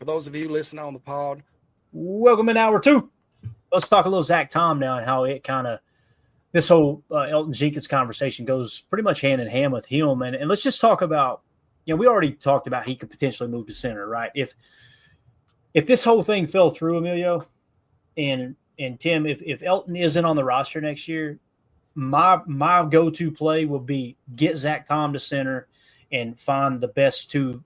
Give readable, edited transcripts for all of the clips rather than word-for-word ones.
for those of you listening on the pod. Welcome in hour 2. Let's talk a little Zach Tom now and how it kind of this whole Elgton Jenkins conversation goes pretty much hand in hand with him. And let's just talk about, we already talked about he could potentially move to center, right? If this whole thing fell through, Emilio and Tim, if Elgton isn't on the roster next year, my go-to play will be get Zach Tom to center and find the best two,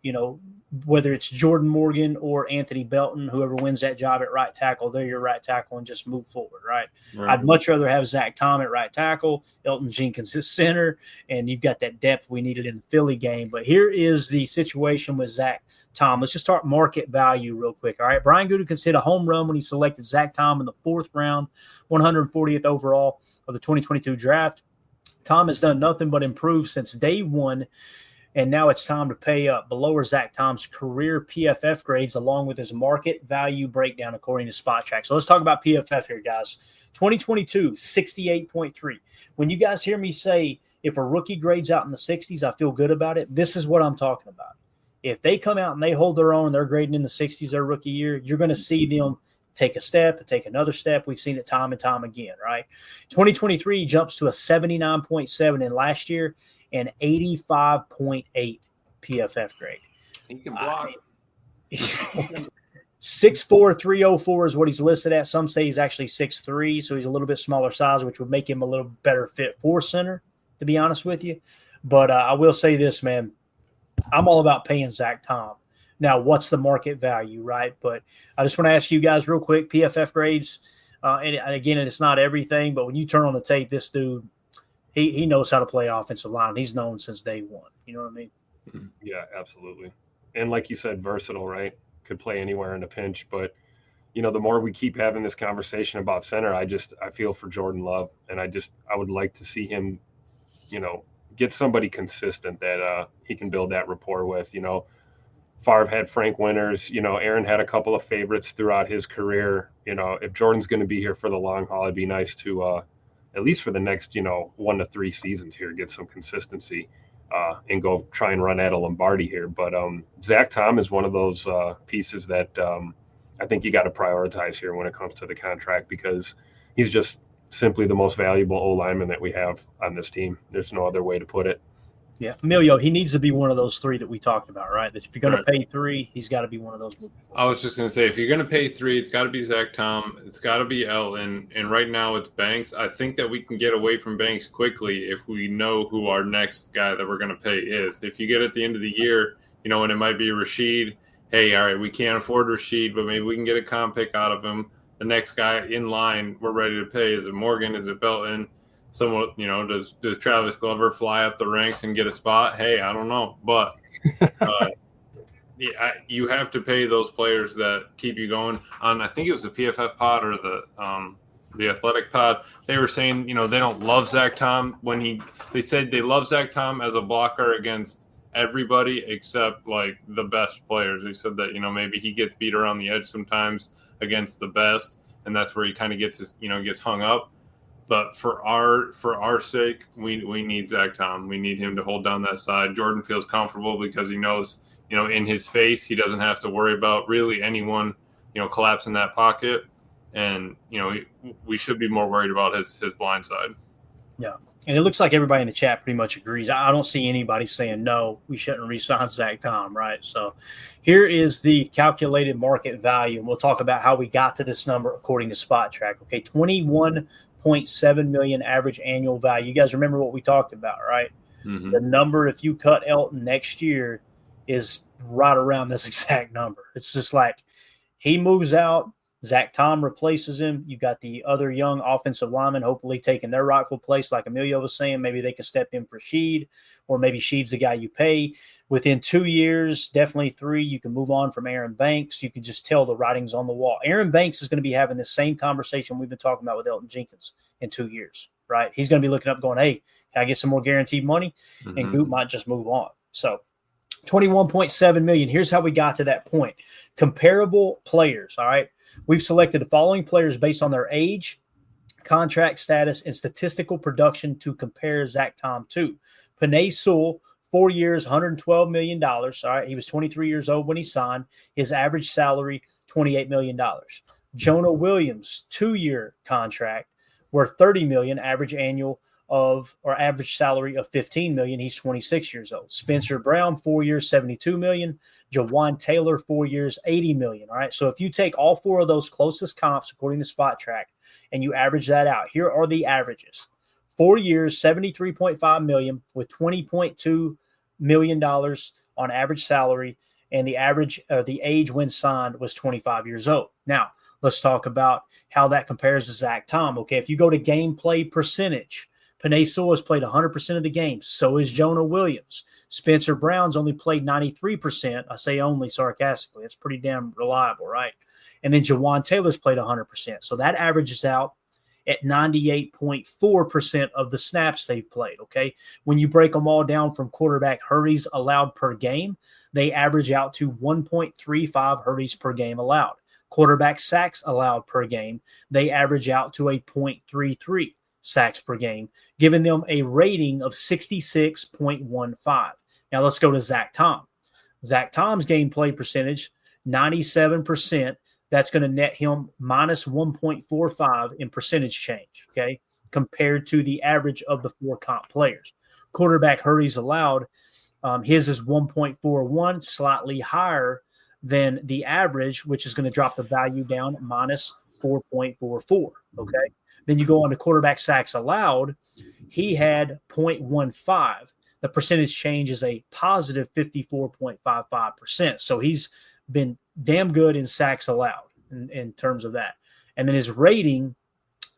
whether it's Jordan Morgan or Anthony Belton, whoever wins that job at right tackle, they're your right tackle and just move forward, right? I'd much rather have Zach Tom at right tackle, Elgton Jenkins at center, and you've got that depth we needed in the Philly game. But here is the situation with Zach Tom. Let's just start market value real quick, all right? Brian Gutekunst hit a home run when he selected Zach Tom in the 4th round, 140th overall of the 2022 draft. Tom has done nothing but improve since day one, and now it's time to pay up. Below are Zach Tom's career PFF grades along with his market value breakdown according to Spot Track. So let's talk about PFF here, guys. 2022, 68.3. When you guys hear me say if a rookie grades out in the 60s, I feel good about it, this is what I'm talking about. If they come out and they hold their own, they're grading in the 60s their rookie year, you're going to see them take a step and take another step. We've seen it time and time again, right? 2023 jumps to a 79.7 in last year and 85.8 PFF grade. He can block. 6'4", 304 is what he's listed at. Some say he's actually 6'3", so he's a little bit smaller size, which would make him a little better fit for center, to be honest with you. But I will say this, man. I'm all about paying Zach Tom. Now, what's the market value, right? But I just want to ask you guys real quick, PFF grades, and again, it's not everything, but when you turn on the tape, this dude, he knows how to play offensive line. He's known since day one. You know what I mean? Yeah, absolutely. And like you said, versatile, right? Could play anywhere in a pinch. But, the more we keep having this conversation about center, I feel for Jordan Love. And I would like to see him, get somebody consistent that he can build that rapport with. Favre had Frank Winters. Aaron had a couple of favorites throughout his career. If Jordan's going to be here for the long haul, it'd be nice to at least for the next, 1 to 3 seasons here, get some consistency and go try and run at a Lombardi here. But Zach Tom is one of those pieces that I think you got to prioritize here when it comes to the contract, because he's just simply the most valuable O-lineman that we have on this team. There's no other way to put it. Yeah, Emilio, he needs to be one of those 3 that we talked about, right? That if you're going to pay 3, he's got to be one of those. I was just going to say, if you're going to pay 3, it's got to be Zach Tom. It's got to be Elton. And right now it's Banks. I think that we can get away from Banks quickly if we know who our next guy that we're going to pay is. If you get at the end of the year, and it might be Rashid, hey, all right, we can't afford Rashid, but maybe we can get a comp pick out of him. The next guy in line we're ready to pay. Is it Morgan? Is it Belton? Somewhat, does Travis Glover fly up the ranks and get a spot? Hey, I don't know, but you have to pay those players that keep you going. On, I think it was the PFF pod or the Athletic pod. They were saying, they don't love Zach Tom they said they love Zach Tom as a blocker against everybody except like the best players. They said that maybe he gets beat around the edge sometimes against the best, and that's where he kind of gets gets hung up. But for our sake, we need Zach Tom. We need him to hold down that side. Jordan feels comfortable because he knows, in his face, he doesn't have to worry about really anyone, collapsing that pocket. And, we should be more worried about his blind side. Yeah. And it looks like everybody in the chat pretty much agrees. I don't see anybody saying, no, we shouldn't re-sign Zach Tom, right? So here is the calculated market value. And we'll talk about how we got to this number according to Spot Track. Okay, 21.7 million average annual value. You guys remember what we talked about, right? Mm-hmm. The number, if you cut Elton next year, is right around this exact number. It's just like he moves out, Zach Tom replaces him. You got the other young offensive linemen hopefully taking their rightful place, like Emilio was saying. Maybe they can step in for Sheed, or maybe Sheed's the guy you pay. Within 2 years, definitely 3, you can move on from Aaron Banks. You can just tell the writing's on the wall. Aaron Banks is going to be having the same conversation we've been talking about with Elgton Jenkins in 2 years, right? He's going to be looking up going, hey, can I get some more guaranteed money? Mm-hmm. And Goot might just move on. So 21.7 million. Here's how we got to that point. Comparable players, all right? We've selected the following players based on their age, contract status, and statistical production to compare Zach Tom to. Panay Sewell, 4 years, $112 million. All right. He was 23 years old when he signed. His average salary, $28 million. Jonah Williams, 2-year contract, worth $30 million, average salary of $15 million. He's 26 years old. Spencer Brown, 4 years, $72 million. Jawan Taylor, 4 years, $80 million. All right. So if you take all four of those closest comps, according to Spot Track, and you average that out, here are the averages. 4 years, $73.5 million with $20.2 million on average salary. And the age when signed was 25 years old. Now, let's talk about how that compares to Zach Tom. Okay, if you go to gameplay percentage, Penei Sewell has played 100% of the games. So is Jonah Williams. Spencer Brown's only played 93%. I say only sarcastically. It's pretty damn reliable, right? And then Jawan Taylor's played 100%. So that averages out at 98.4% of the snaps they've played, okay? When you break them all down from quarterback hurries allowed per game, they average out to 1.35 hurries per game allowed. Quarterback sacks allowed per game, they average out to a 0.33 sacks per game, giving them a rating of 66.15. Now let's go to Zach Tom. Zach Tom's gameplay percentage, 97%. That's going to net him minus 1.45 in percentage change, okay, compared to the average of the four comp players. Quarterback hurries allowed, his is 1.41, slightly higher than the average, which is going to drop the value down minus 4.44, okay? Then you go on to quarterback sacks allowed. He had 0.15. The percentage change is a positive 54.55%. So he's been damn good in sacks allowed in terms of that. And then his rating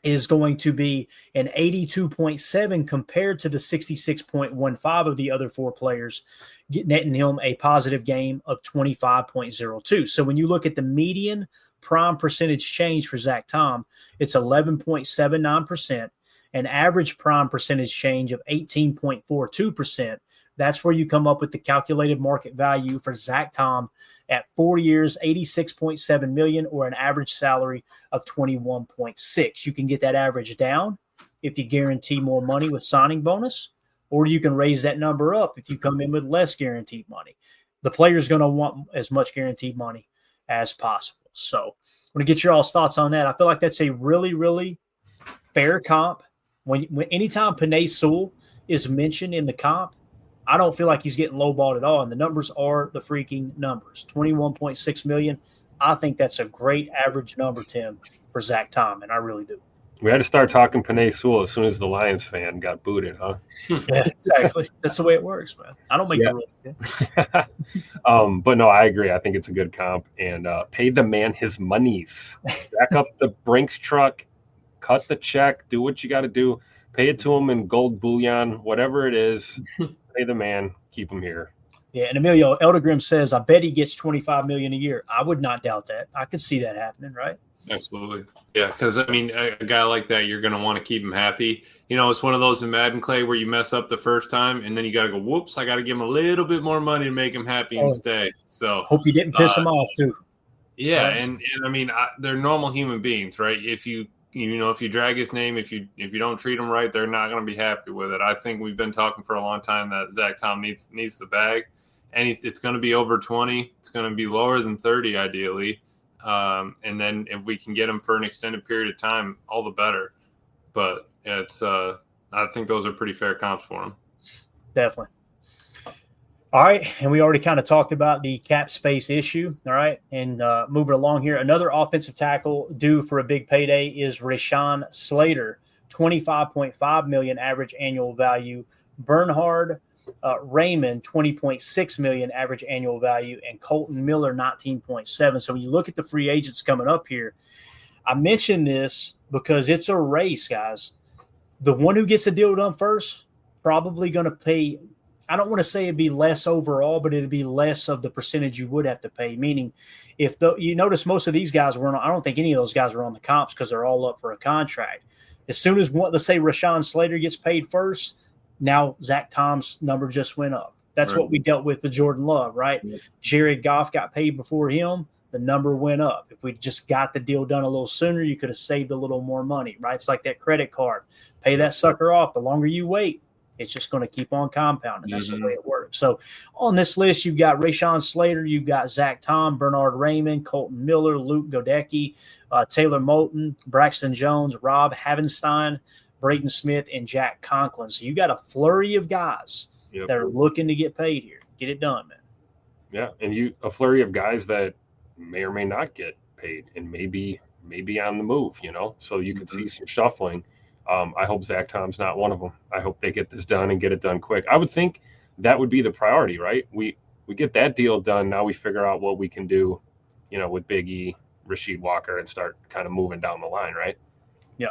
is going to be an 82.7 compared to the 66.15 of the other four players, netting him a positive game of 25.02. So when you look at the median prime percentage change for Zach Tom, it's 11.79%, an average prime percentage change of 18.42%. That's where you come up with the calculated market value for Zach Tom at 4 years, $86.7 million, or an average salary of $21.6. You can get that average down if you guarantee more money with signing bonus, or you can raise that number up if you come in with less guaranteed money. The player's going to want as much guaranteed money as possible. So I'm going to get your all's thoughts on that. I feel like that's a really, really fair comp. When anytime Penei Sewell is mentioned in the comp, I don't feel like he's getting lowballed at all. And the numbers are the freaking numbers. 21.6 million. I think that's a great average number, Tim, for Zach Tom, and I really do. We had to start talking Penei Sewell as soon as the Lions fan got booted, huh? Yeah, exactly. That's the way it works, man. I don't make the rules. But no, I agree. I think it's a good comp. And pay the man his monies. Back up the Brinks truck, cut the check, do what you got to do. Pay it to him in gold bullion, whatever it is. Pay the man, keep him here. Yeah, and Emilio Eldergrim says, I bet he gets $25 million a year. I would not doubt that. I could see that happening, right? Absolutely. Yeah, because, I mean, a guy like that, you're going to want to keep him happy. You know, it's one of those in Madden, Clay, where you mess up the first time, and then you got to go, whoops, I got to give him a little bit more money to make him happy and stay. So hope you didn't piss him off, too. Yeah, and I mean, they're normal human beings, right? If you drag his name, if you don't treat him right, they're not going to be happy with it. I think we've been talking for a long time that Zach Tom needs the bag, and it's going to be over 20. It's going to be lower than 30, ideally. And then if we can get him for an extended period of time, all the better. But it's I think those are pretty fair comps for him. Definitely. All right, and we already kind of talked about the cap space issue. All right, and moving along here, another offensive tackle due for a big payday is Rashawn Slater, $25.5 million average annual value. Bernhard Raymond, $20.6 million average annual value, and Colton Miller, $19.7. So when you look at the free agents coming up here, I mentioned this because it's a race, guys. The one who gets the deal done first probably going to pay. I don't want to say it'd be less overall, but it'd be less of the percentage you would have to pay. Meaning, you notice most of these guys I don't think any of those guys were on the comps because they're all up for a contract. As soon as let's say Rashawn Slater gets paid first, now Zach Tom's number just went up. That's right. What we dealt with Jordan Love, right? Yeah. Jared Goff got paid before him. The number went up. If we just got the deal done a little sooner, you could have saved a little more money, right? It's like that credit card. Pay that sucker off. The longer you wait, It's just going to keep on compounding. That's the way it works. So on this list, you've got Rashawn Slater, you've got Zach Tom, Bernard Raymond, Colton Miller, Luke Godecki, Taylor Moulton, Braxton Jones, Rob Havenstein, Braden Smith, and Jack Conklin. So you got a flurry of guys that are looking to get paid here. Get it done, man. Yeah, and a flurry of guys that may or may not get paid and maybe on the move, so you could see some shuffling. I hope Zach Tom's not one of them. I hope they get this done and get it done quick. I would think that would be the priority, right? We get that deal done. Now we figure out what we can do, with Big E, Rasheed Walker, and start kind of moving down the line, right? Yeah.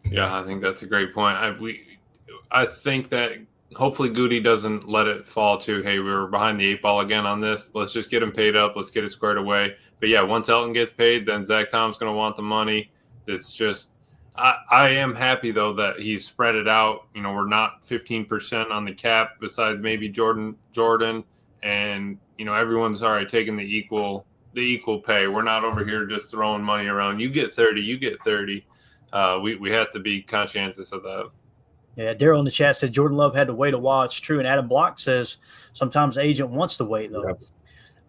Yeah, I think that's a great point. I think that hopefully Goody doesn't let it fall to, hey, we were behind the 8 ball again on this. Let's just get him paid up. Let's get it squared away. But yeah, once Elton gets paid, then Zach Tom's going to want the money. It's just, I am happy though that he's spread it out. We're not 15% on the cap besides maybe Jordan, and everyone's all right taking the equal pay. We're not over here just throwing money around. You get 30, you get 30. We have to be conscientious of that. Yeah, Daryl in the chat says Jordan Love had to wait a while. It's true. And Adam Block says sometimes the agent wants to wait, though. Yeah.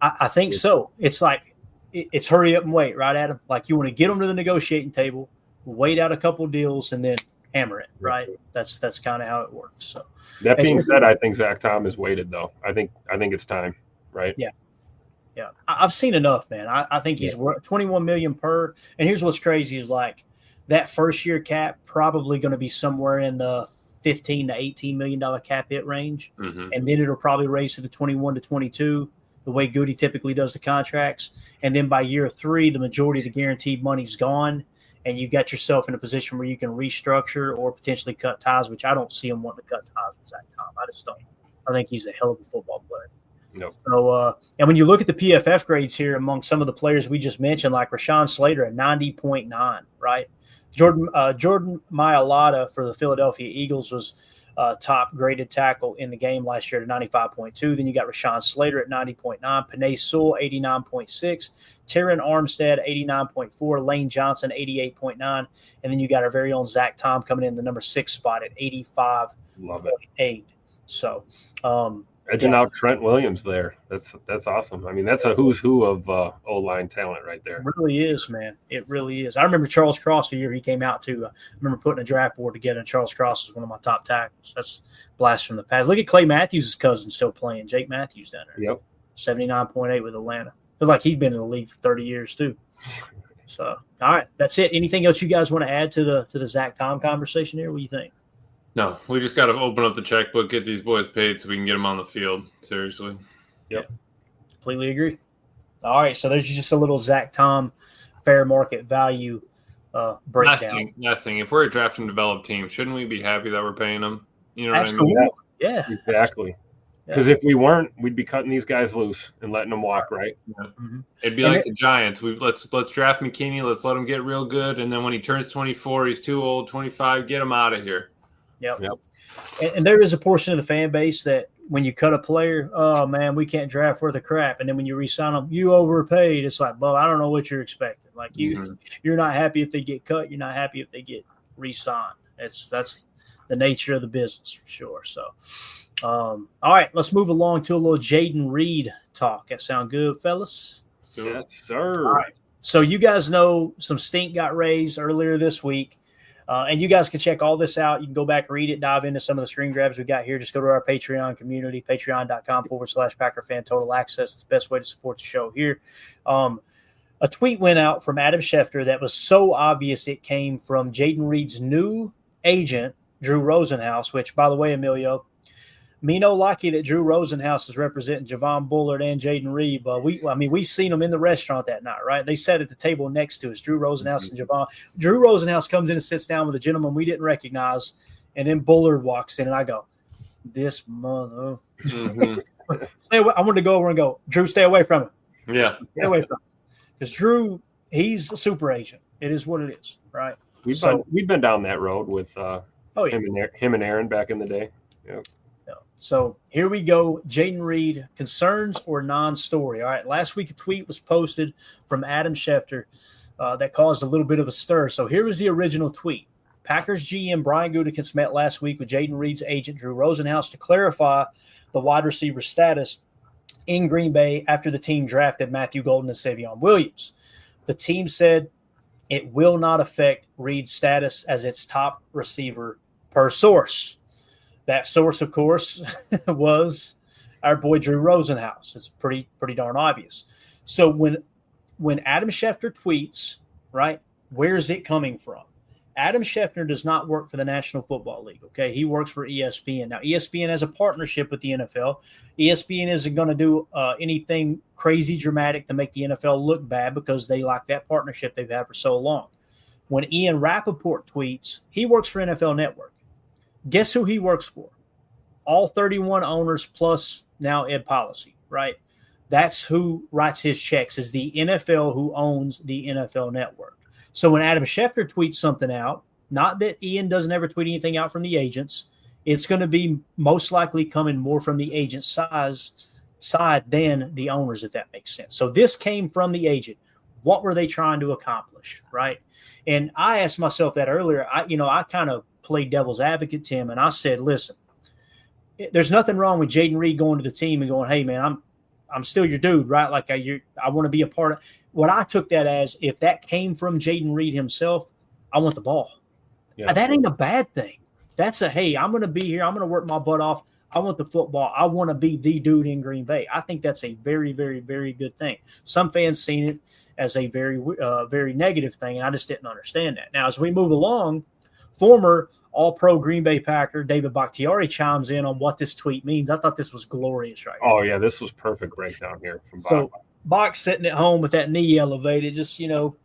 I think so. It's like it's hurry up and wait, right, Adam? Like you want to get them to the negotiating table, wait out a couple deals, and then hammer it, right? That's kind of how it works. So that being said, I think Zach Tom is waited, though. I think it's time, right? Yeah. Yeah. I've seen enough, man. I think he's worth $21 million per. And here's what's crazy is like that first year cap probably going to be somewhere in the $15 to $18 million cap hit range. Mm-hmm. And then it'll probably raise to the 21 to 22, the way Goody typically does the contracts. And then by year 3, the majority of the guaranteed money's gone. And you got yourself in a position where you can restructure or potentially cut ties, which I don't see him wanting to cut ties with Zach Tom. I just don't. I think he's a hell of a football player. No. So, and when you look at the PFF grades here among some of the players we just mentioned, like Rashawn Slater at 90.9, right? Jordan Mailata for the Philadelphia Eagles was top graded tackle in the game last year at 95.2. Then you got Rashawn Slater at 90.9, Penei Sewell 89.6, Terran Armstead 89.4, Lane Johnson 88.9, and then you got our very own Zach Tom coming in the number 6 spot at 85.8. So, edging out Trent Williams there. That's awesome. I mean, that's a who's who of O-line talent right there. It really is, man. It really is. I remember Charles Cross the year he came out too. I remember putting a draft board together, and Charles Cross was one of my top tackles. That's blast from the past. Look at Clay Matthews' cousin still playing, Jake Matthews down there. Yep. 79.8 with Atlanta. Feels like he's been in the league for 30 years too. So, all right, that's it. Anything else you guys want to add to the Zach Tom conversation here? What do you think? No, we just got to open up the checkbook, get these boys paid so we can get them on the field. Seriously. Yep. Completely agree. All right, so there's just a little Zach Tom fair market value breakdown. Last thing, if we're a draft and develop team, shouldn't we be happy that we're paying them? You know Absolutely. what I mean? Yeah. Exactly. Because if we weren't, we'd be cutting these guys loose and letting them walk, right? Yeah. Mm-hmm. It'd be like the Giants. Let's draft McKinney. Let's let him get real good. And then when he turns 24, he's too old, 25, get him out of here. Yep. And there is a portion of the fan base that when you cut a player, oh, man, we can't draft worth of crap. And then when you re-sign them, you overpaid. It's like, well, I don't know what you're expecting. Like you're not happy if they get cut. You're not happy if they get re-signed. That's the nature of the business for sure. So, all right, let's move along to a little Jayden Reed talk. That sound good, fellas? Yes, sir. All right. So you guys know some stink got raised earlier this week. And you guys can check all this out. You can go back, read it, dive into some of the screen grabs we got here. Just go to our Patreon community, patreon.com/PackerFan Total Access. It's the best way to support the show here. A tweet went out from Adam Schefter that was so obvious it came from Jayden Reed's new agent, Drew Rosenhaus, which, by the way, Emilio, me no lucky that Drew Rosenhaus is representing Javon Bullard and Jayden Reed, but we seen them in the restaurant that night, right? They sat at the table next to us, Drew Rosenhaus and Javon. Drew Rosenhaus comes in and sits down with a gentleman we didn't recognize, and then Bullard walks in, and I go, this mother. Stay away. I wanted to go over and go, Drew, stay away from him. Yeah. Stay away from him. Because Drew, he's a super agent. It is what it is, right? We've been down that road with him and Aaron back in the day. Yeah. So here we go. Jayden Reed, concerns or non-story. All right. Last week, a tweet was posted from Adam Schefter that caused a little bit of a stir. So here was the original tweet. Packers GM Brian Gutekunst met last week with Jayden Reed's agent Drew Rosenhaus to clarify the wide receiver status in Green Bay after the team drafted Matthew Golden and Savion Williams. The team said it will not affect Reed's status as its top receiver per source. That source, of course, was our boy Drew Rosenhaus. It's pretty darn obvious. So when Adam Schefter tweets, right, where's it coming from? Adam Schefter does not work for the National Football League, okay? He works for ESPN. Now, ESPN has a partnership with the NFL. ESPN isn't going to do anything crazy dramatic to make the NFL look bad because they like that partnership they've had for so long. When Ian Rappaport tweets, he works for NFL Network. Guess who he works for? All 31 owners plus now Ed Policy, right? That's who writes his checks, is the NFL who owns the NFL Network. So when Adam Schefter tweets something out, not that Ian doesn't ever tweet anything out from the agents, it's going to be most likely coming more from the agent side than the owners, if that makes sense. So this came from the agent. What were they trying to accomplish, right? And I asked myself that earlier. I kind of played devil's advocate, Tim, and I said, listen, there's nothing wrong with Jayden Reed going to the team and going, hey, man, I'm still your dude, right? Like I want to be a part of. What I took that as, if that came from Jayden Reed himself, I want the ball. Yeah. That ain't a bad thing. That's hey, I'm going to be here. I'm going to work my butt off. I want the football. I want to be the dude in Green Bay. I think that's a very, very, very good thing. Some fans seen it as a very, very negative thing, and I just didn't understand that. Now, as we move along, former All-Pro Green Bay Packer David Bakhtiari chimes in on what this tweet means. I thought this was glorious right here. Oh, yeah, this was perfect breakdown here from Bach. So Bach sitting at home with that knee elevated, just,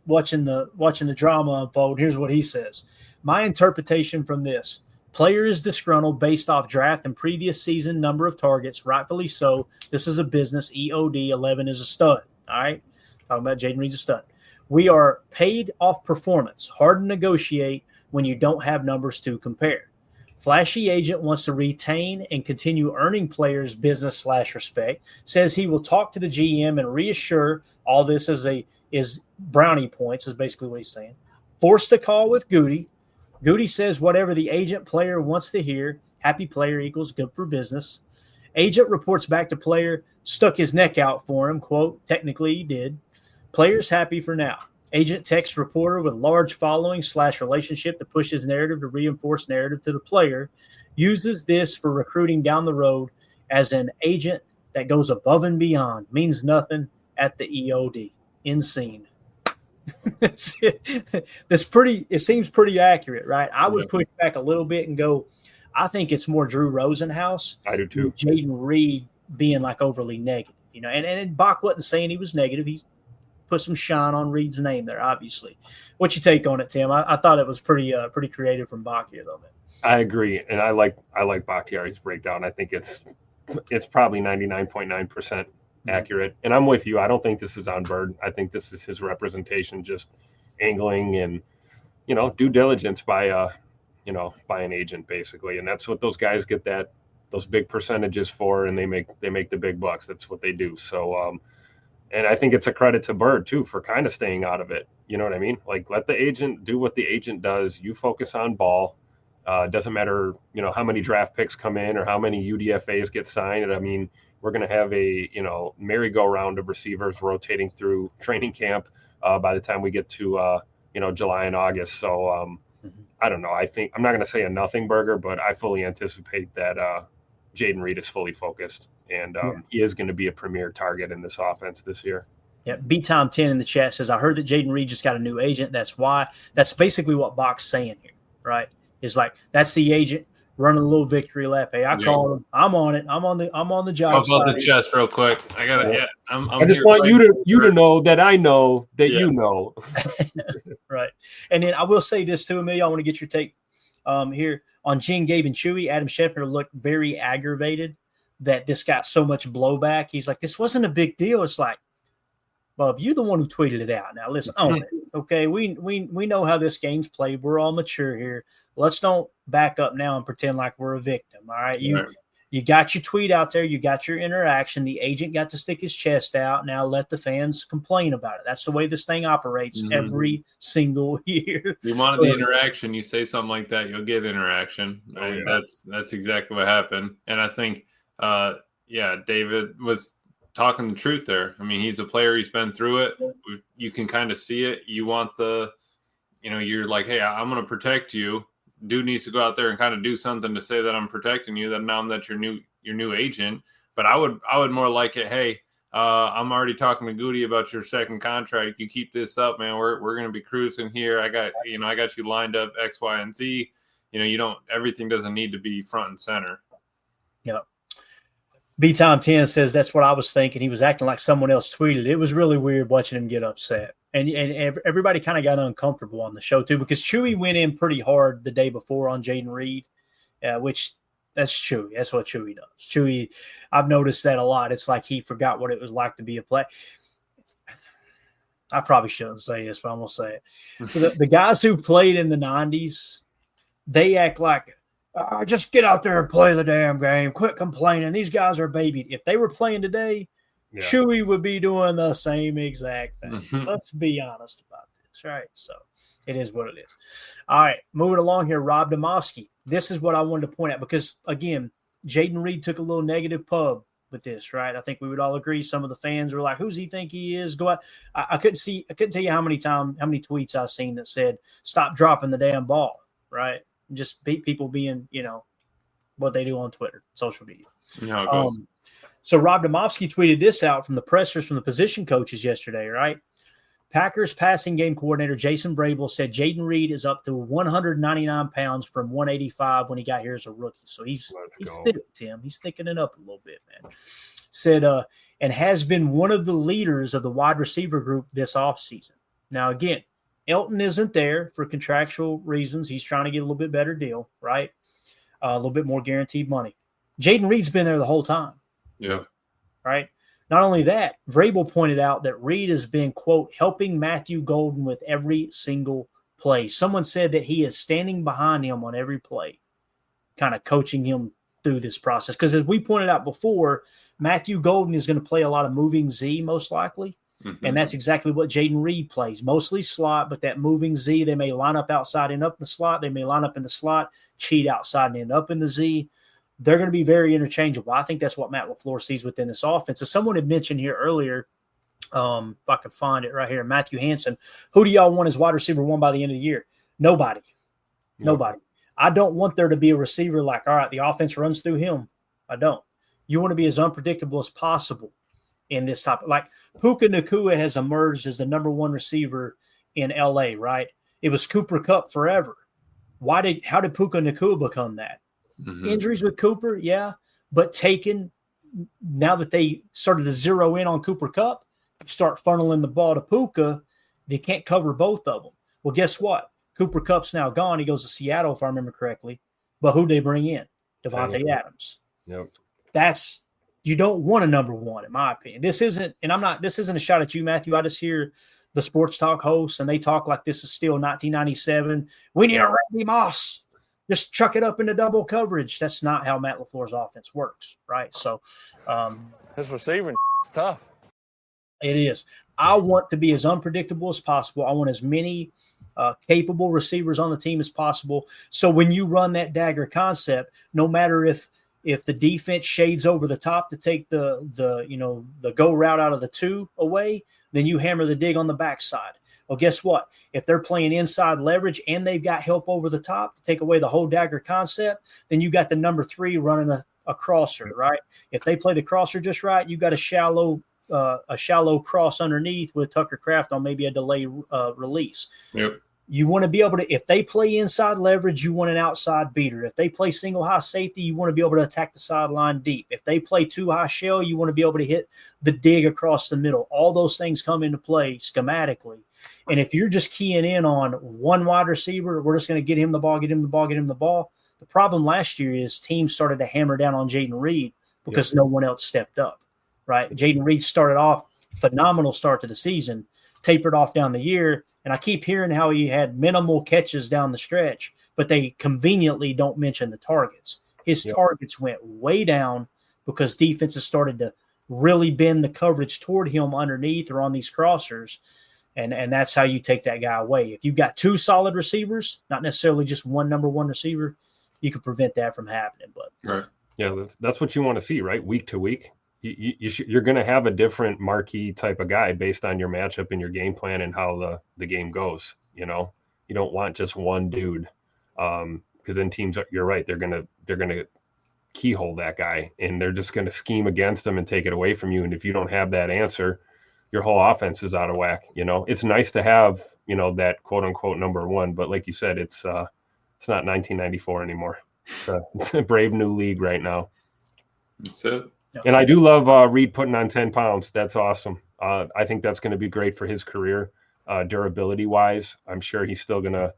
watching the drama unfold. Here's what he says. My interpretation from this: player is disgruntled based off draft and previous season number of targets, rightfully so. This is a business. EOD 11 is a stud. All right. Talking about Jayden Reed's a stud. We are paid off performance. Hard to negotiate when you don't have numbers to compare. Flashy agent wants to retain and continue earning players business/respect, says he will talk to the GM and reassure all this is brownie points, is basically what he's saying. Forced a call with Goody. Goody says whatever the agent player wants to hear. Happy player equals good for business. Agent reports back to player, stuck his neck out for him, quote, technically he did. Player's happy for now. Agent texts reporter with large following/relationship to push his narrative to reinforce narrative to the player. Uses this for recruiting down the road as an agent that goes above and beyond. Means nothing at the EOD. In scene. It seems pretty accurate, right? I would push back a little bit and go, I think it's more Drew Rosenhaus. I do too. Jayden Reed being like overly negative, and Bach wasn't saying he was negative. He's put some shine on Reed's name there, obviously. What's your take on it, Tim? I thought it was pretty creative from Bach here, though, man. I agree, and I like Bakhtiari's breakdown. I think it's probably 99.9% accurate, and I'm with you. I don't think this is on Bird. I think this is his representation, just angling and due diligence by an agent, basically, and that's what those guys get those big percentages for, and they make the big bucks. That's what they do. So. And I think it's a credit to Bird, too, for kind of staying out of it. You know what I mean? Like, let the agent do what the agent does. You focus on ball. It doesn't matter, how many draft picks come in or how many UDFAs get signed. I mean, we're going to have a, merry-go-round of receivers rotating through training camp by the time we get to, July and August. So, I don't know. I think I'm not going to say a nothing burger, but I fully anticipate that Jayden Reed is fully focused. And he is going to be a premier target in this offense this year. Yeah, BTime10 in the chat says, I heard that Jayden Reed just got a new agent. That's why. That's basically what Bach's saying here, right? Is like, that's the agent running a little victory lap. Hey, I called him. I'm on it. I'm on the job. I'll blow the chest real quick. I got it. Yeah. I just want you to know that I know that you know. Right. And then I will say this too, Amelia. I want to get your take here on Gene, Gabe, and Chewy. Adam Schefter looked very aggravated that this got so much blowback. He's like, this wasn't a big deal. It's like, Bub, you're the one who tweeted it out. Now, listen, own it. Okay, we know how this game's played. We're all mature here. Let's don't back up now and pretend like we're a victim. All right, You got your tweet out there. You got your interaction. The agent got to stick his chest out. Now let the fans complain about it. That's the way this thing operates every single year. You wanted the interaction. You say something like that, you'll get interaction. Oh, yeah. That's exactly what happened. And I think, David was talking the truth there. I mean, he's a player. He's been through it. You can kind of see it. You want you're like, hey, I'm going to protect you. Dude needs to go out there and kind of do something to say that I'm protecting you. That now that your new agent. But I would more like it. Hey, I'm already talking to Goody about your second contract. You keep this up, man. We're going to be cruising here. I got you lined up X, Y, and Z. Everything doesn't need to be front and center. Yep. B-Time 10 says that's what I was thinking. He was acting like someone else tweeted. It was really weird watching him get upset. And everybody kind of got uncomfortable on the show, too, because Chewy went in pretty hard the day before on Jayden Reed, which that's Chewy. That's what Chewy does. Chewy, I've noticed that a lot. It's like he forgot what it was like to be a player. I probably shouldn't say this, but I'm going to say it. The guys who played in the 90s, they act like, just get out there and play the damn game. Quit complaining. These guys are babied. If they were playing today, Chewy would be doing the same exact thing. Let's be honest about this, right? So it is what it is. All right, moving along here, Rob Domofsky. This is what I wanted to point out because, again, Jayden Reed took a little negative pub with this, right? I think we would all agree. Some of the fans were like, "Who's he think he is?" Go out. I couldn't tell you how many tweets I've seen that said, "Stop dropping the damn ball," right? Just people being, what they do on Twitter, social media. Yeah, it goes. So Rob Domofsky tweeted this out from the pressers from the position coaches yesterday, right? Packers passing game coordinator Jason Vrabel said Jayden Reed is up to 199 pounds from 185 when he got here as a rookie. So he's thick, Tim. He's thickening up a little bit, man. Said, and has been one of the leaders of the wide receiver group this offseason. Now, again, Elton isn't there for contractual reasons. He's trying to get a little bit better deal, right? A little bit more guaranteed money. Jayden Reed's been there the whole time. Yeah. Right? Not only that, Vrabel pointed out that Reed has been, quote, helping Matthew Golden with every single play. Someone said that he is standing behind him on every play, kind of coaching him through this process. Because as we pointed out before, Matthew Golden is going to play a lot of moving Z most likely. And that's exactly what Jayden Reed plays. Mostly slot, but that moving Z, they may line up outside and up in the slot. They may line up in the slot, cheat outside and end up in the Z. They're going to be very interchangeable. I think that's what Matt LaFleur sees within this offense. As someone had mentioned here earlier, if I can find it right here, Matthew Hansen, who do y'all want as wide receiver one by the end of the year? Nobody. Nobody. I don't want there to be a receiver like, all right, the offense runs through him. I don't. You want to be as unpredictable as possible in this type. Like Puka Nacua has emerged as the number one receiver in LA, right? It was Cooper Kupp forever. How did Puka Nacua become that? Injuries with Cooper, yeah, but now that they started to zero in on Cooper Kupp, start funneling the ball to Puka, they can't cover both of them. Well, guess what? Cooper Kupp's now gone. He goes to Seattle, if I remember correctly. But who'd they bring in? Devontae Adams. Yep. You don't want a number one, in my opinion. This isn't a shot at you, Matthew. I just hear the sports talk hosts, and they talk like this is still 1997. We need a Randy Moss. Just chuck it up into double coverage. That's not how Matt LaFleur's offense works, right? So his receiving is tough. It is. I want to be as unpredictable as possible. I want as many capable receivers on the team as possible. So when you run that dagger concept, no matter if the defense shades over the top to take the go route out of the two away, then you hammer the dig on the backside. Well, guess what? If they're playing inside leverage and they've got help over the top to take away the whole dagger concept, then you got the number 3 running a crosser, right? If they play the crosser just right, you got a shallow cross underneath with Tucker Kraft on maybe a delay release. Yep. You want to be able to, if they play inside leverage, you want an outside beater. If they play single high safety, you want to be able to attack the sideline deep. If they play two high shell, you want to be able to hit the dig across the middle. All those things come into play schematically. And if you're just keying in on one wide receiver, we're just going to get him the ball. The problem last year is teams started to hammer down on Jayden Reed because no one else stepped up, right? Jayden Reed started off phenomenal start to the season, tapered off down the year. And I keep hearing how he had minimal catches down the stretch, but they conveniently don't mention the targets. his targets went way down because defenses started to really bend the coverage toward him underneath or on these crossers. And that's how you take that guy away. If you've got two solid receivers, not necessarily just one number one receiver, you can prevent that from happening. But right. Yeah, that's what you want to see, right? Week to week. You're going to have a different marquee type of guy based on your matchup and your game plan and how the game goes. You know, you don't want just one dude, because then teams, you're right, they're going to keyhole that guy and they're just going to scheme against him and take it away from you. And if you don't have that answer, your whole offense is out of whack. You know, it's nice to have, you know, that quote unquote number one, but like you said, it's not 1994 anymore. It's a brave new league right now. That's it. And I do love Reed putting on 10 pounds. That's awesome. I think that's going to be great for his career, durability wise. I'm sure he's still gonna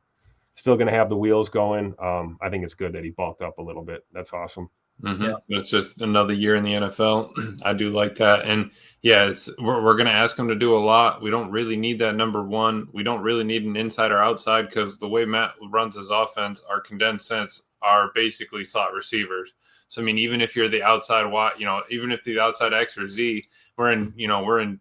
have the wheels going. I think it's good that he bulked up a little bit. That's awesome. Mm-hmm. Yeah. It's just another year in the NFL. I do like that. And yeah, we're going to ask him to do a lot. We don't really need that number one. We don't really need an inside or outside because the way Matt runs his offense, our condensed sets are basically slot receivers. So, I mean, even if you're the outside Y, you know, even if the outside X or Z, we're in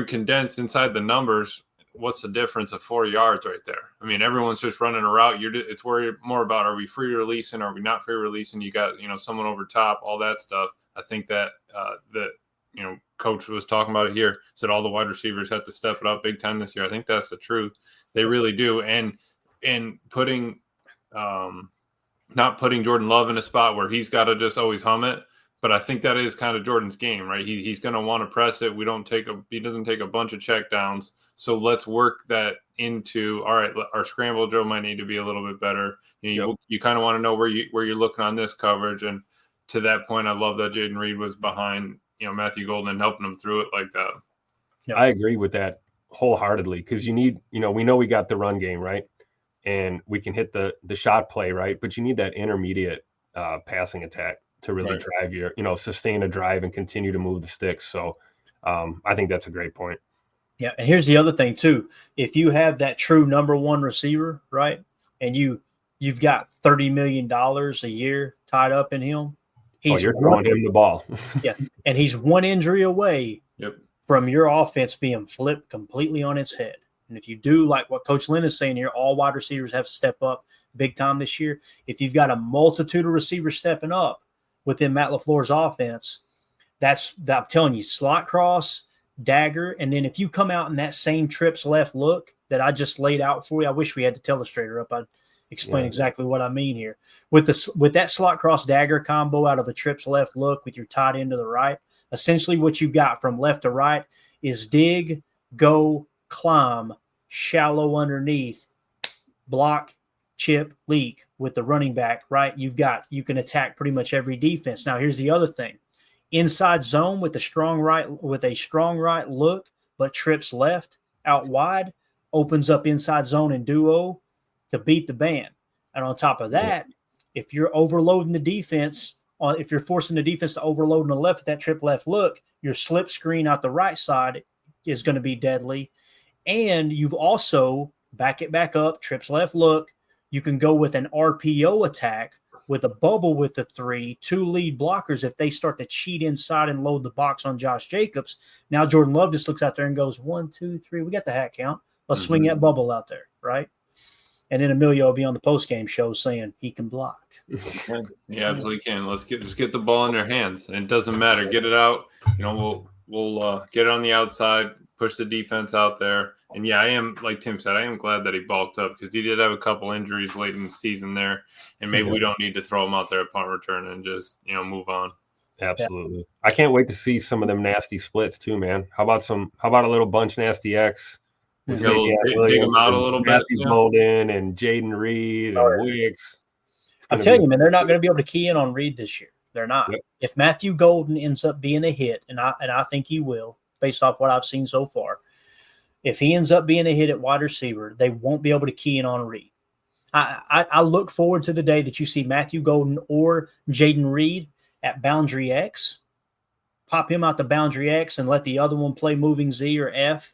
condensed inside the numbers. What's the difference of 4 yards right there? I mean, everyone's just running a route. It's worried more about, are we free releasing? Are we not free releasing? You got, you know, someone over top, all that stuff. I think that coach was talking about it here, said all the wide receivers have to step it up big time this year. I think that's the truth. They really do. And putting, not putting Jordan Love in a spot where he's got to just always hum it. But I think that is kind of Jordan's game, right? He's going to want to press it. He doesn't take a bunch of check downs. So let's work that into, all right, our scramble drill might need to be a little bit better. You kind of want to know where you're looking on this coverage. And to that point, I love that Jayden Reed was behind, you know, Matthew Golden and helping him through it like that. Yeah. I agree with that wholeheartedly because you need, you know, we know we got the run game, right? And we can hit the shot play, right? But you need that intermediate passing attack to really drive your, you know, sustain a drive and continue to move the sticks. So I think that's a great point. Yeah. And here's the other thing too. If you have that true number one receiver, right, and you've got $30 million a year tied up in him, you're throwing him the ball. Yeah. And he's one injury away from your offense being flipped completely on its head. And if you do like what Coach Lynn is saying here, all wide receivers have to step up big time this year. If you've got a multitude of receivers stepping up within Matt LaFleur's offense, I'm telling you, slot cross, dagger, and then if you come out in that same trips left look that I just laid out for you, I wish we had the telestrator up. I'd explain exactly what I mean here. With that slot cross dagger combo out of a trips left look with your tight end to the right, essentially what you've got from left to right is dig, go, climb, shallow underneath, block, chip, leak with the running back, right? You can attack pretty much every defense. Now, here's the other thing. Inside zone with a strong right look, but trips left out wide, opens up inside zone and duo to beat the band. And on top of that, if you're overloading the defense, if you're forcing the defense to overload on the left with that trip left look, your slip screen out the right side is going to be deadly. And you've also back it back up, trips left look. You can go with an RPO attack with a bubble with the 2 lead blockers. If they start to cheat inside and load the box on Josh Jacobs, now Jordan Love just looks out there and goes 1, 2, 3. We got the hat count. Let's swing that bubble out there, right? And then Emilio will be on the postgame show saying he can block. Yeah, absolutely can. Let's get the ball in their hands. And it doesn't matter. Get it out. You know, we'll get it on the outside, push the defense out there. And yeah, I am, like Tim said, I am glad that he bulked up because he did have a couple injuries late in the season there. And maybe we don't need to throw him out there at punt return and just, you know, move on. Absolutely. I can't wait to see some of them nasty splits too, man. How about a little bunch nasty X? Dig them out a little bit. Matthew Golden and Jayden Reed and Wicks. I'm telling you, man, they're not going to be able to key in on Reed this year. They're not. Yep. If Matthew Golden ends up being a hit, and I think he will, based off what I've seen so far, if he ends up being a hit at wide receiver, they won't be able to key in on Reed. I look forward to the day that you see Matthew Golden or Jayden Reed at boundary X, pop him out the boundary X and let the other one play moving Z or F,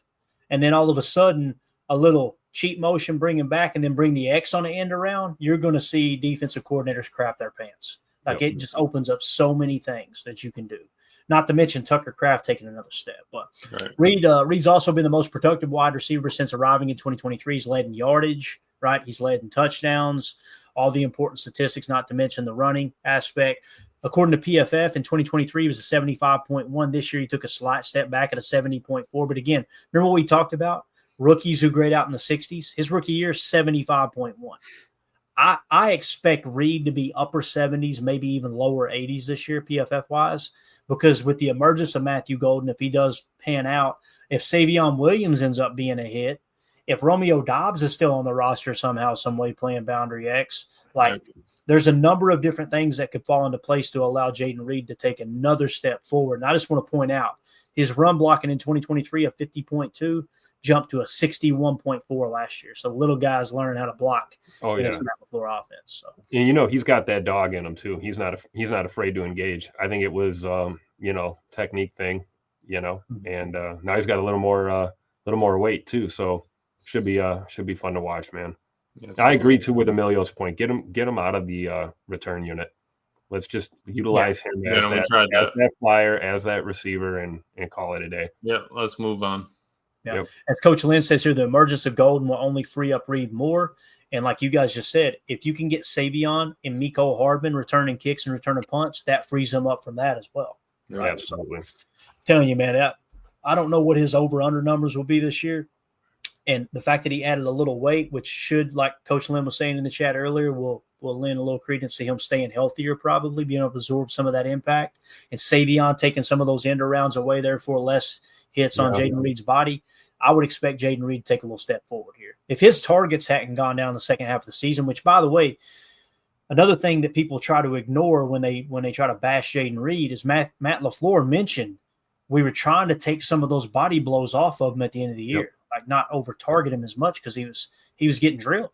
and then all of a sudden a little cheat motion, bring him back, and then bring the X on the end around, you're going to see defensive coordinators crap their pants. Like it just opens up so many things that you can do. Not to mention Tucker Kraft taking another step. But Reed's also been the most productive wide receiver since arriving in 2023. He's led in yardage, right? He's led in touchdowns, all the important statistics, not to mention the running aspect. According to PFF, in 2023, he was a 75.1. This year, he took a slight step back at a 70.4. But again, remember what we talked about? Rookies who grade out in the 60s. His rookie year, 75.1. I expect Reed to be upper 70s, maybe even lower 80s this year, PFF-wise, because with the emergence of Matthew Golden, if he does pan out, if Savion Williams ends up being a hit, if Romeo Dobbs is still on the roster somehow, some way playing Boundary X, there's a number of different things that could fall into place to allow Jayden Reed to take another step forward. And I just want to point out his run blocking in 2023 of 50.2 jumped to a 61.4 last year. So little guys learning how to block in this Matt LaFleur offense. So. And he's got that dog in him too. He's not afraid to engage. I think it was technique thing, and now he's got a little more weight too. So should be fun to watch, man. Yeah, I agree too with Emilio's point. Get him out of the return unit. Let's just utilize him as that flyer, as that receiver, and call it a day. Yeah, let's move on. Yeah. Yep. As Coach Lynn says here, the emergence of Golden will only free up Reed more. And like you guys just said, if you can get Savion and Mecole Hardman returning kicks and returning punts, that frees him up from that as well. Right? Absolutely. So, telling you, man, I don't know what his over-under numbers will be this year. And the fact that he added a little weight, which should, like Coach Lynn was saying in the chat earlier, will lend a little credence to him staying healthier, probably being able to absorb some of that impact. And Savion taking some of those end arounds away, therefore less hits on Jayden Reed's body. I would expect Jayden Reed to take a little step forward here. If his targets hadn't gone down in the second half of the season, which, by the way, another thing that people try to ignore when they try to bash Jayden Reed is Matt LaFleur mentioned we were trying to take some of those body blows off of him at the end of the year, like not over target him as much because he was getting drilled,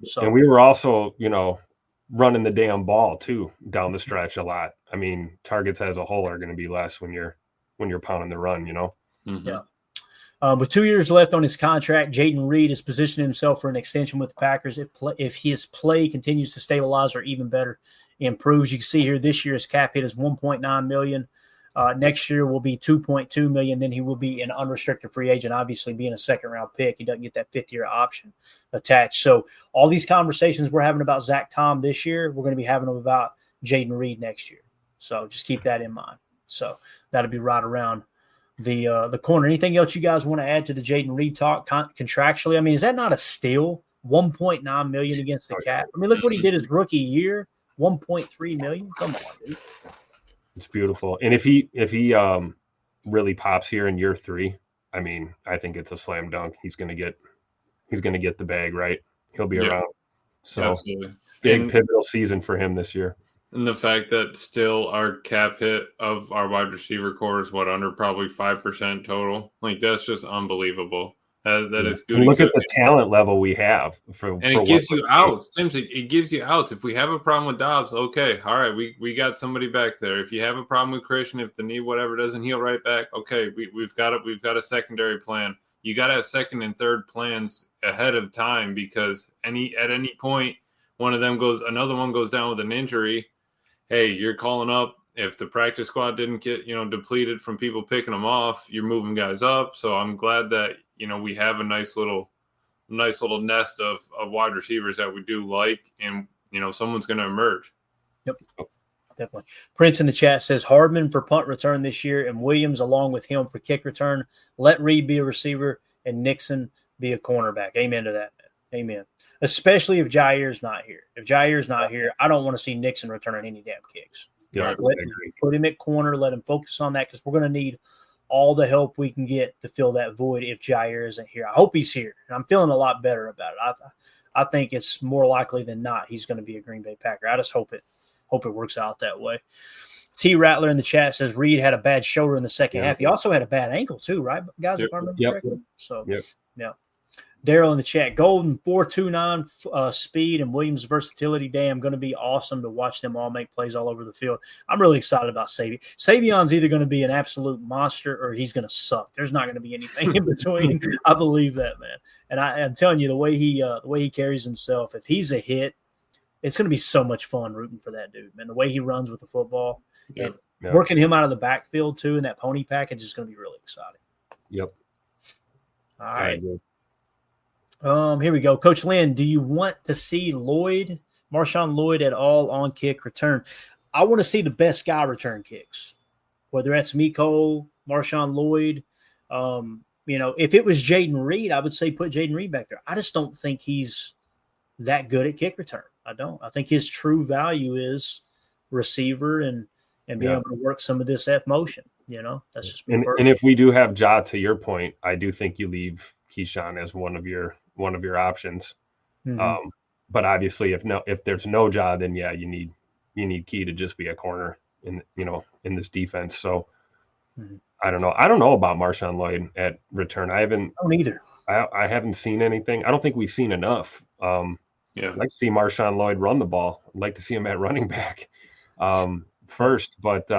So and we were also, running the damn ball too down the stretch a lot. I mean, targets as a whole are going to be less when you're pounding the run, Mm-hmm. Yeah. With 2 years left on his contract, Jayden Reed has positioned himself for an extension with the Packers. If his play continues to stabilize or even better improves, you can see here this year his cap hit is $1.9 million. Next year will be $2.2 million. Then he will be an unrestricted free agent, obviously being a second-round pick. He doesn't get that fifth-year option attached. So all these conversations we're having about Zach Tom this year, we're going to be having them about Jayden Reed next year. So just keep that in mind. So that'll be right around the corner. Anything else you guys want to add to the Jayden Reed talk contractually? I mean, is that not a steal? $1.9 million against the cap. I mean, look what he did his rookie year. $1.3 million. Come on, dude. It's beautiful. And if he really pops here in year 3, I mean, I think it's a slam dunk. He's gonna get the bag, right? He'll be around. So big pivotal season for him this year. And the fact that still our cap hit of our wide receiver core is under probably 5% total. Like that's just unbelievable. That is good. Look at the talent level we have it gives you outs. Tim, it gives you outs. If we have a problem with Dobbs, okay, all right, we got somebody back there. If you have a problem with Christian, if the knee whatever doesn't heal right back, okay, we've got a secondary plan. You got to have second and third plans ahead of time because at any point another one goes down with an injury. Hey, you're calling up. If the practice squad didn't get, depleted from people picking them off, you're moving guys up. So I'm glad that, we have a nice little nest of wide receivers that we do like, and, someone's going to emerge. Yep, definitely. Prince in the chat says Hardman for punt return this year and Williams along with him for kick return. Let Reed be a receiver and Nixon be a cornerback. Amen to that, man. Amen. Especially if Jair's not here. If Jair's not here, I don't want to see Nixon returning any damn kicks. Yeah, put him at corner, let him focus on that because we're going to need all the help we can get to fill that void if Jair isn't here. I hope he's here, and I'm feeling a lot better about it. I think it's more likely than not he's going to be a Green Bay Packer. I just hope it works out that way. T. Rattler in the chat says Reed had a bad shoulder in the second half. He also had a bad ankle too, right, guys, if I remember correctly? So, yeah. Daryl in the chat, Golden 4.29 speed and Williams' versatility. Damn, going to be awesome to watch them all make plays all over the field. I'm really excited about Savion. Savion's either going to be an absolute monster or he's going to suck. There's not going to be anything in between. I believe that, man. And I'm telling you, the way he carries himself, if he's a hit, it's going to be so much fun rooting for that dude, man. The way he runs with the football, and working him out of the backfield too, in that pony package is going to be really exciting. Yep. All right. Here we go. Coach Lynn, do you want to see Marshawn Lloyd at all on kick return? I want to see the best guy return kicks, whether that's Miko, Marshawn Lloyd. If it was Jayden Reed, I would say put Jayden Reed back there. I just don't think he's that good at kick return. I don't. I think his true value is receiver and being able to work some of this F motion. That's just me. And if we do have Ja, to your point, I do think you leave Keyshawn as one of your options. Mm-hmm. But obviously if there's no Ja, then you need Key to just be a corner in this defense. So I don't know. I don't know about Marshawn Lloyd at return. I don't either. I haven't seen anything. I don't think we've seen enough. I'd like to see Marshawn Lloyd run the ball. I'd like to see him at running back first, but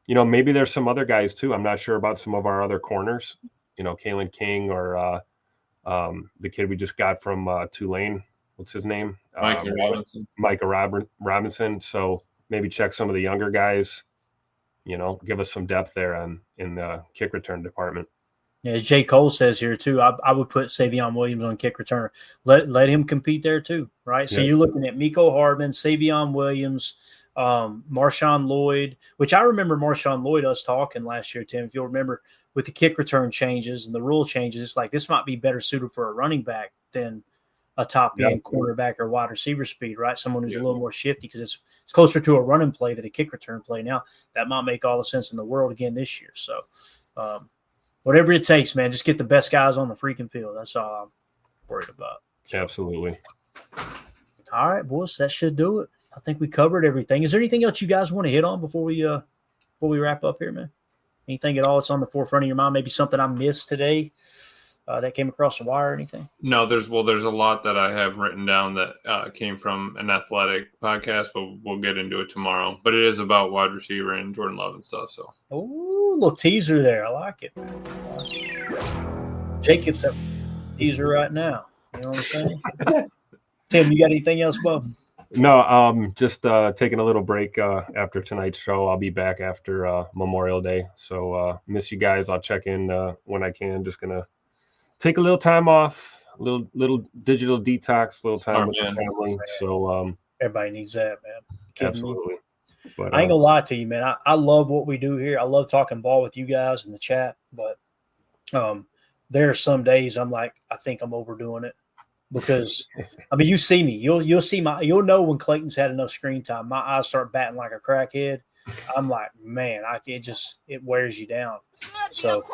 maybe there's some other guys too. I'm not sure about some of our other corners, Kalen King or the kid we just got from Tulane. What's his name? Micah Robinson. So maybe check some of the younger guys, give us some depth there in the kick return department. Yeah, as J. Cole says here too, I would put Savion Williams on kick return. Let him compete there too, right? So you're looking at Miko Hardman, Savion Williams, Marshawn Lloyd, which I remember Marshawn Lloyd us talking last year, Tim, if you'll remember, with the kick return changes and the rule changes. It's like this might be better suited for a running back than a top end cornerback or wide receiver speed, right? Someone who's a little more shifty because it's closer to a running play than a kick return play. Now that might make all the sense in the world again this year. So whatever it takes, man, just get the best guys on the freaking field. That's all I'm worried about. So, absolutely. All right, boys, that should do it. I think we covered everything. Is there anything else you guys want to hit on before we wrap up here, man? Anything at all that's on the forefront of your mind? Maybe something I missed today that came across the wire or anything? No, there's a lot that I have written down that came from an athletic podcast, but we'll get into it tomorrow. But it is about wide receiver and Jordan Love and stuff. So, little teaser there. I like it. Jacob's a teaser right now. You know what I'm saying? Tim, you got anything else, bub? No, just taking a little break after tonight's show. I'll be back after Memorial Day. So miss you guys. I'll check in when I can. Just going to take a little time off, a little digital detox, a little time with the family. So everybody needs that, man. Absolutely. But, I ain't going to lie to you, man. I love what we do here. I love talking ball with you guys in the chat. But there are some days I'm like, I think I'm overdoing it. Because you see me, you'll know when Clayton's had enough screen time. My eyes start batting like a crackhead. I'm like, man, it wears you down. So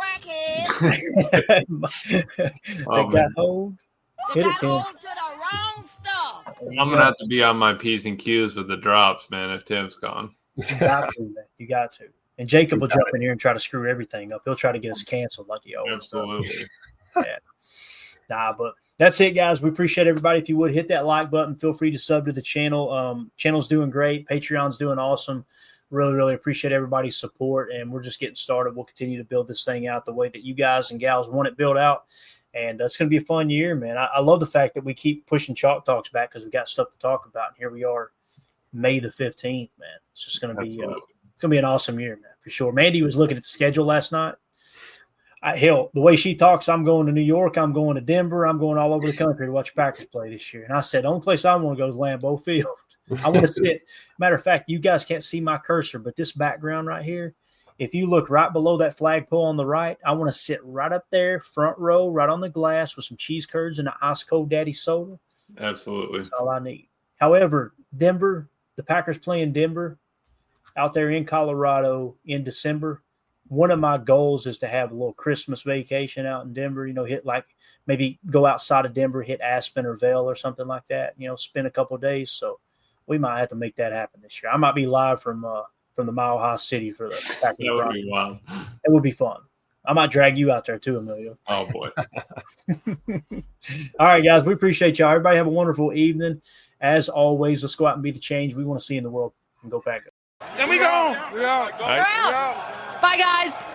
they got hold. Hit it, Tim. I'm gonna have to be on my P's and Q's with the drops, man. If Tim's gone, you got to, man. You got to. And Jacob will jump in here and try to screw everything up. He'll try to get us canceled like he always does. Absolutely. But that's it, guys. We appreciate everybody. If you would hit that like button, feel free to sub to the channel. Channel's doing great. Patreon's doing awesome. Really, really appreciate everybody's support. And we're just getting started. We'll continue to build this thing out the way that you guys and gals want it built out. And it's going to be a fun year, man. I love the fact that we keep pushing Chalk Talks back because we got stuff to talk about. And here we are, May the 15th, man. It's just going to be it's going to be an awesome year, man, for sure. Mandy was looking at the schedule last night. The way she talks, I'm going to New York, I'm going to Denver, I'm going all over the country to watch Packers play this year. And I said, the only place I want to go is Lambeau Field. I want to sit. Matter of fact, you guys can't see my cursor, but this background right here, if you look right below that flagpole on the right, I want to sit right up there, front row, right on the glass with some cheese curds and an ice cold daddy soda. Absolutely. That's all I need. However, Denver, the Packers play in Denver out there in Colorado in December. One of my goals is to have a little Christmas vacation out in Denver, hit maybe go outside of Denver, hit Aspen or Vail or something like that, spend a couple of days. So we might have to make that happen this year. I might be live from the Mile High City for the Packers. That would be wild. It would be fun. I might drag you out there too, Emilio. Oh, boy. All right, guys, we appreciate y'all. Everybody have a wonderful evening. As always, let's go out and be the change we want to see in the world and go back. And we go. We're out. Bye, guys.